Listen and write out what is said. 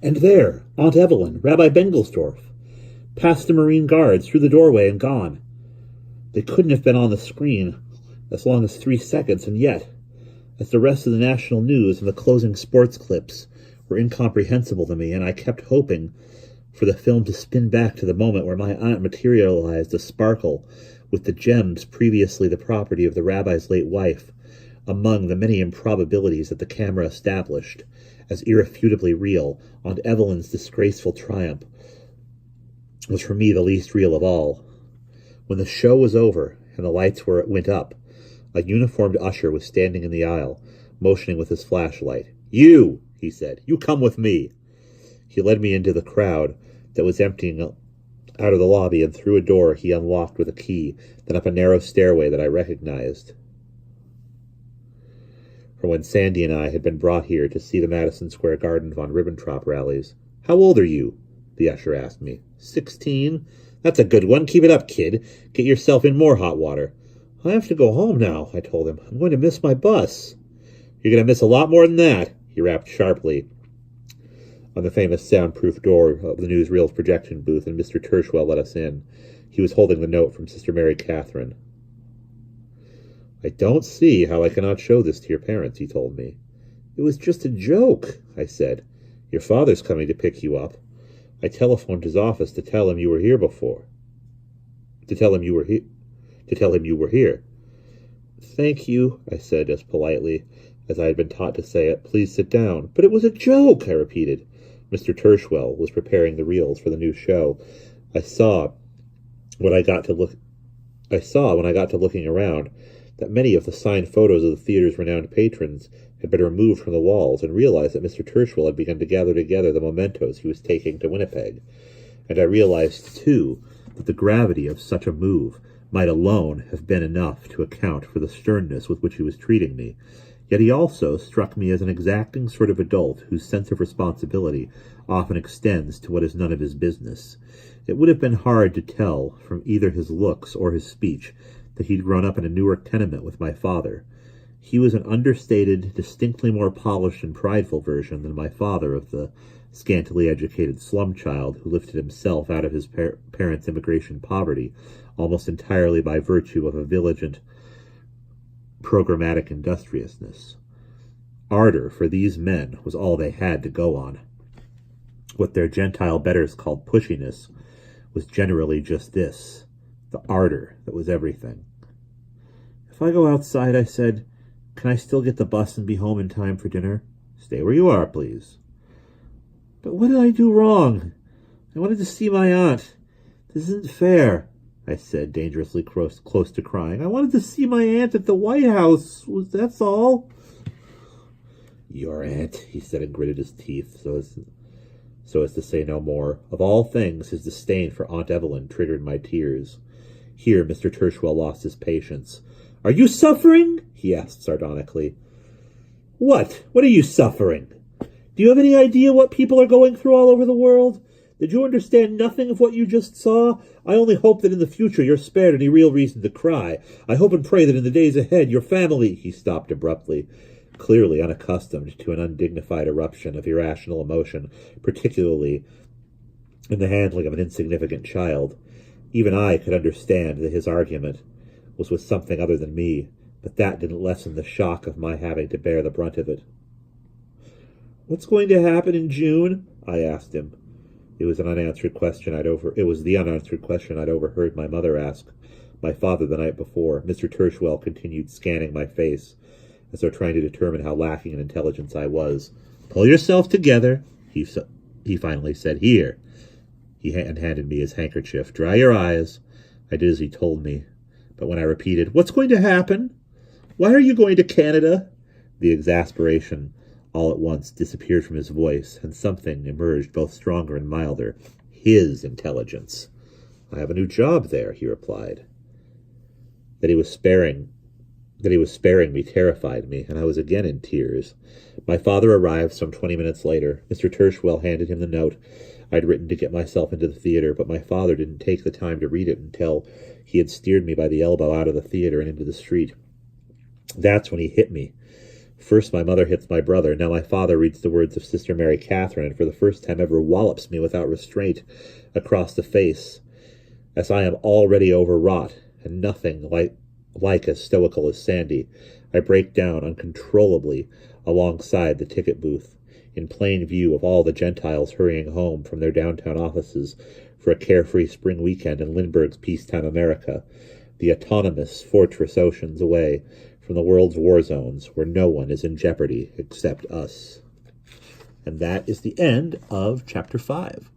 And there, Aunt Evelyn, Rabbi Bengelsdorf, past the Marine Guards, through the doorway and gone. They couldn't have been on the screen as long as 3 seconds, and yet, as the rest of the national news and the closing sports clips were incomprehensible to me, and I kept hoping for the film to spin back to the moment where my aunt materialized a sparkle with the gems previously the property of the rabbi's late wife, among the many improbabilities that the camera established as irrefutably real. Aunt Evelyn's disgraceful triumph was for me the least real of all. When the show was over and the lights went up, a uniformed usher was standing in the aisle, motioning with his flashlight. "You," he said, "you come with me." He led me into the crowd that was emptying out of the lobby and through a door he unlocked with a key, then up a narrow stairway that I recognized from when Sandy and I had been brought here to see the Madison Square Garden von Ribbentrop rallies. "How old are you?" the usher asked me. 16. "That's a good one. Keep it up, kid. Get yourself in more hot water." "I have to go home now," I told him. "I'm going to miss my bus." "You're going to miss a lot more than that," he rapped sharply on the famous soundproof door of the newsreel's projection booth, and Mr. Tershwell let us in. He was holding the note from Sister Mary Catherine. "I don't see how I cannot show this to your parents," he told me. "It was just a joke," I said. "Your father's coming to pick you up. I telephoned his office to tell him you were here before. To tell him you were here. "Thank you," I said as politely as I had been taught to say it. "Please sit down." "But it was a joke," I repeated. Mr. Tershwell was preparing the reels for the new show. I saw when I got to looking around that many of the signed photos of the theater's renowned patrons had been removed from the walls, and realized that Mr. Tershwell had begun to gather together the mementos he was taking to Winnipeg. And I realized, too, that the gravity of such a move might alone have been enough to account for the sternness with which he was treating me. Yet he also struck me as an exacting sort of adult whose sense of responsibility often extends to what is none of his business. It would have been hard to tell from either his looks or his speech that he'd grown up in a Newark tenement with my father. He was an understated, distinctly more polished and prideful version than my father of the scantily educated slum child who lifted himself out of his parents' immigration poverty almost entirely by virtue of a vigilant programmatic industriousness. Ardor for these men was all they had to go on. What their Gentile betters called pushiness was generally just this, the ardor that was everything. "If I go outside," I said, "can I still get the bus and be home in time for dinner?" "Stay where you are, please." "But what did I do wrong? I wanted to see my aunt. This isn't fair," I said, dangerously close to crying. "I wanted to see my aunt at the White House. That's all." "Your aunt," he said, and gritted his teeth so as to say no more. Of all things, his disdain for Aunt Evelyn triggered my tears. Here Mr. Tershwell lost his patience. "Are you suffering?" he asked sardonically. What? What are you suffering? Do you have any idea what people are going through all over the world? Did you understand nothing of what you just saw? I only hope that in the future you're spared any real reason to cry. I hope and pray that in the days ahead your family—" He stopped abruptly, clearly unaccustomed to an undignified eruption of irrational emotion, particularly in the handling of an insignificant child. Even I could understand that his argument was with something other than me, but that didn't lessen the shock of my having to bear the brunt of it. "What's going to happen in June?" I asked him. It was the unanswered question I'd overheard my mother ask my father the night before. Mr. Tershwell continued scanning my face, as though trying to determine how lacking in intelligence I was. "Pull yourself together," he finally said. "Here." He handed me his handkerchief. "Dry your eyes." I did as he told me. But when I repeated, "What's going to happen? Why are you going to Canada?" the exasperation all at once disappeared from his voice, and something emerged both stronger and milder. His intelligence. "I have a new job there," he replied. That he was sparing me terrified me, and I was again in tears. My father arrived some 20 minutes later. Mr. Tershwell handed him the note I'd written to get myself into the theater, but my father didn't take the time to read it until he had steered me by the elbow out of the theater and into the street. That's when he hit me. First my mother hits my brother, now my father reads the words of Sister Mary Catherine, and for the first time ever wallops me without restraint across the face, as I am already overwrought, and nothing like as stoical as Sandy. I break down uncontrollably alongside the ticket booth, in plain view of all the Gentiles hurrying home from their downtown offices for a carefree spring weekend in Lindbergh's peacetime America, the autonomous fortress oceans away from the world's war zones where no one is in jeopardy except us. And that is the end of Chapter 5.